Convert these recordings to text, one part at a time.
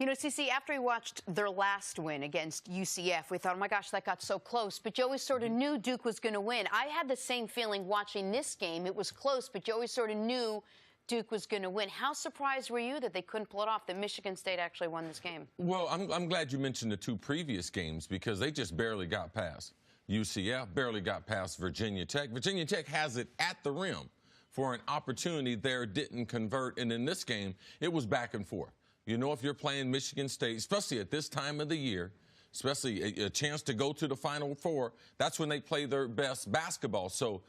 You know, CC, after we watched their last win against UCF, we thought, oh my gosh, that got so close. But you always sort of knew Duke was going to win. I had the same feeling watching this game. It was close, but you always sort of knew Duke was going to win. How surprised were you that they couldn't pull it off, that Michigan State actually won this game? Well, I'm glad you mentioned the two previous games because they just barely got past UCF, barely got past Virginia Tech. Virginia Tech has it at the rim for an opportunity there, didn't convert. And in this game, it was back and forth. You know, if you're playing Michigan State, especially at this time of the year, especially a chance to go to the Final Four, that's when they play their best basketball. So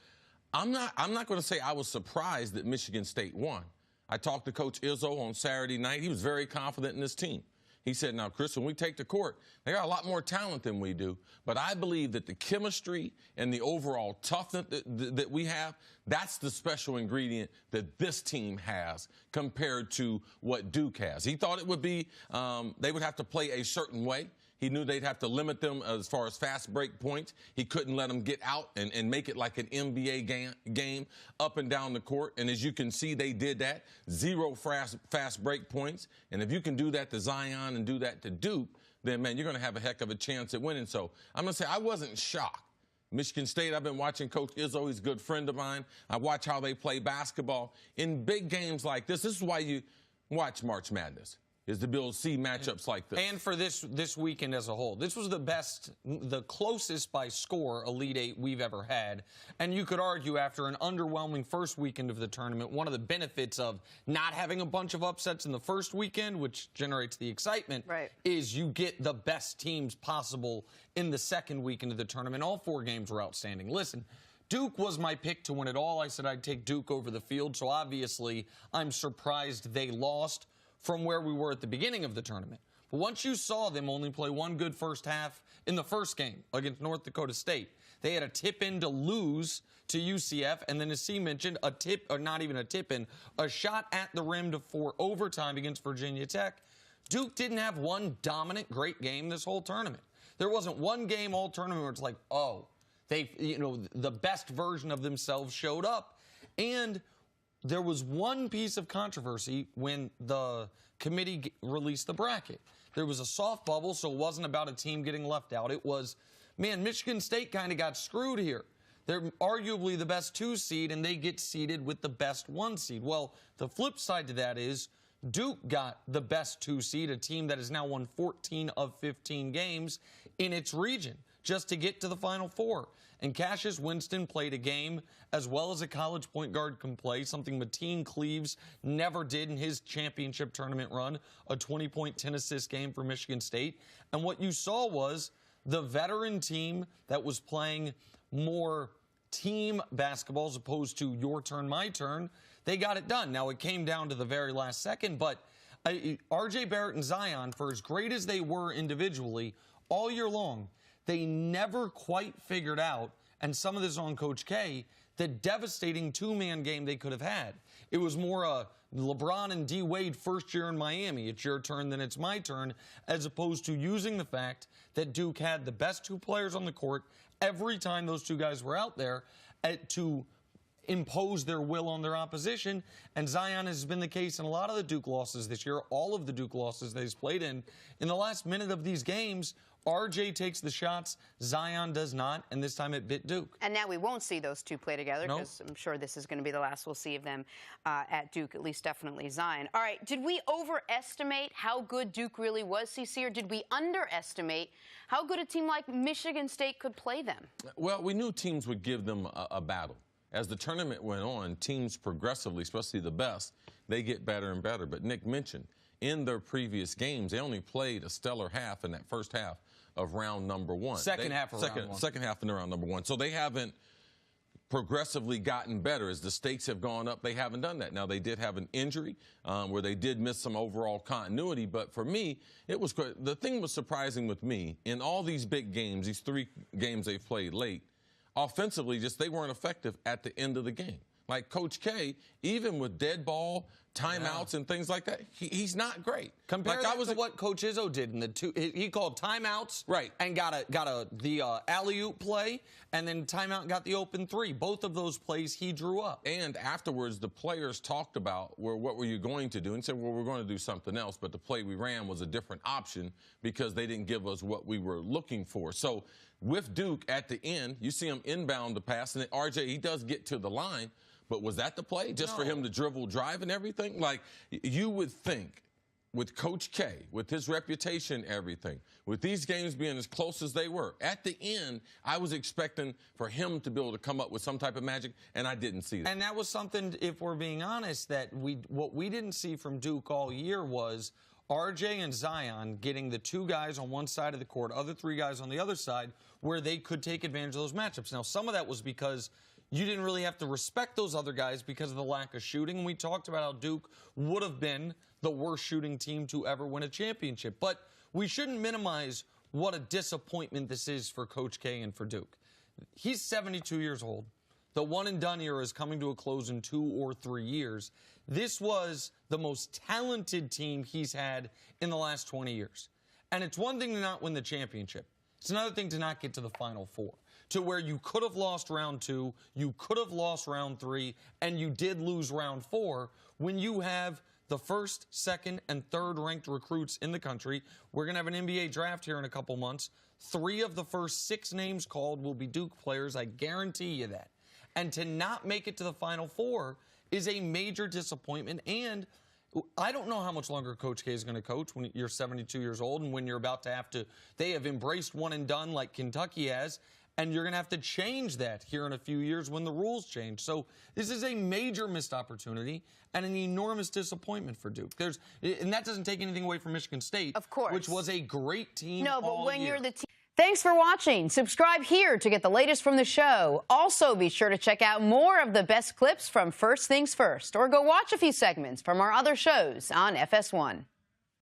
I'm not going to say I was surprised that Michigan State won. I talked to Coach Izzo on Saturday night. He was very confident in this team. He said, now, Chris, when we take the court, they got a lot more talent than we do. But I believe that the chemistry and the overall toughness that we have, that's the special ingredient that this team has compared to what Duke has. He thought it would be they would have to play a certain way. He knew they'd have to limit them as far as fast break points. He couldn't let them get out and make it like an NBA game up and down the court. And as you can see, they did that. 0 fast break points. And if you can do that to Zion and do that to Duke, then, man, you're going to have a heck of a chance at winning. So I'm going to say I wasn't shocked. Michigan State, I've been watching Coach Izzo. He's a good friend of mine. I watch how they play basketball. In big games like this is why you watch March Madness, is to be able to see matchups like this. And for this weekend as a whole, this was the closest by score Elite Eight we've ever had. And you could argue after an underwhelming first weekend of the tournament, one of the benefits of not having a bunch of upsets in the first weekend, which generates the excitement, right, is you get the best teams possible in the second weekend of the tournament. All 4 games were outstanding. Listen, Duke was my pick to win it all. I said I'd take Duke over the field, so obviously I'm surprised they lost from where we were at the beginning of the tournament. But once you saw them only play one good first half in the first game against North Dakota State, they had a tip-in to lose to UCF, and then as C mentioned, a tip, or not even a tip-in, a shot at the rim for overtime against Virginia Tech. Duke didn't have one dominant, great game this whole tournament. There wasn't one game all tournament where it's like, oh, they, you know, the best version of themselves showed up. And there was one piece of controversy when the committee released the bracket. There was a soft bubble, so it wasn't about a team getting left out. It was, man, Michigan State kind of got screwed here. They're arguably the best 2 seed, and they get seeded with the best 1 seed. Well, the flip side to that is Duke got the best 2 seed, a team that has now won 14 of 15 games in its region just to get to the Final Four. And Cassius Winston played a game as well as a college point guard can play, something Mateen Cleaves never did in his championship tournament run, a 20-point, 10-assist game for Michigan State. And what you saw was the veteran team that was playing more team basketball as opposed to your turn, my turn, they got it done. Now, it came down to the very last second, but R.J. Barrett and Zion, for as great as they were individually all year long, they never quite figured out, and some of this on Coach K, the devastating 2-man game they could have had. It was more a LeBron and D. Wade first year in Miami. It's your turn, then it's my turn, as opposed to using the fact that Duke had the best 2 players on the court every time those 2 guys were out there to impose their will on their opposition. And Zion has been the case in a lot of the Duke losses this year, all of the Duke losses that he's played in. In the last minute of these games, RJ takes the shots, Zion does not, and this time it bit Duke. And now we won't see those 2 play together because nope. I'm sure this is going to be the last we'll see of them at Duke, at least definitely Zion. All right, did we overestimate how good Duke really was, CC, or did we underestimate how good a team like Michigan State could play them? Well, we knew teams would give them a battle. As the tournament went on, teams progressively, especially the best, they get better and better. But Nick mentioned, in their previous games, they only played a stellar half in that first half of round number 1. Second half of round 1. Second half in the round number 1. So they haven't progressively gotten better. As the stakes have gone up, they haven't done that. Now, they did have an injury where they did miss some overall continuity. But for me, it was the thing was surprising with me. In all these big games, these 3 games they played late, offensively, just they weren't effective at the end of the game. Like Coach K, even with dead ball, timeouts and things like that. He's not great. Compare that to what Coach Izzo did in the two. He called timeouts, right, and got the alley-oop play, and then timeout got the open three. Both of those plays he drew up. And afterwards, the players talked about, well, what were you going to do? And said, well, we're going to do something else. But the play we ran was a different option because they didn't give us what we were looking for. So with Duke at the end, you see him inbound the pass, and then RJ, he does get to the line. But was that the play just for him to dribble, drive, and everything? Like, you would think with Coach K, with his reputation and everything, with these games being as close as they were, at the end, I was expecting for him to be able to come up with some type of magic, and I didn't see that. And that was something, if we're being honest, that what we didn't see from Duke all year was RJ and Zion getting the two guys on one side of the court, other three guys on the other side, where they could take advantage of those matchups. Now, some of that was because you didn't really have to respect those other guys because of the lack of shooting. And we talked about how Duke would have been the worst shooting team to ever win a championship. But we shouldn't minimize what a disappointment this is for Coach K and for Duke. He's 72 years old. The one-and-done era is coming to a close in 2 or 3 years. This was the most talented team he's had in the last 20 years. And it's one thing to not win the championship. It's another thing to not get to the Final Four, to where you could have lost round 2, you could have lost round 3, and you did lose round 4 when you have the first, second, and third ranked recruits in the country. We're going to have an NBA draft here in a couple months. 3 of the first 6 names called will be Duke players. I guarantee you that. And to not make it to the Final Four is a major disappointment. And I don't know how much longer Coach K is going to coach when you're 72 years old and when you're about to have to. They have embraced one and done like Kentucky has. And you're going to have to change that here in a few years when the rules change. So this is a major missed opportunity and an enormous disappointment for Duke. And that doesn't take anything away from Michigan State, of course, which was a great team. No, but when year. you're the team. Thanks for watching. Subscribe here to get the latest from the show. Also, be sure to check out more of the best clips from First Things First, or go watch a few segments from our other shows on FS1.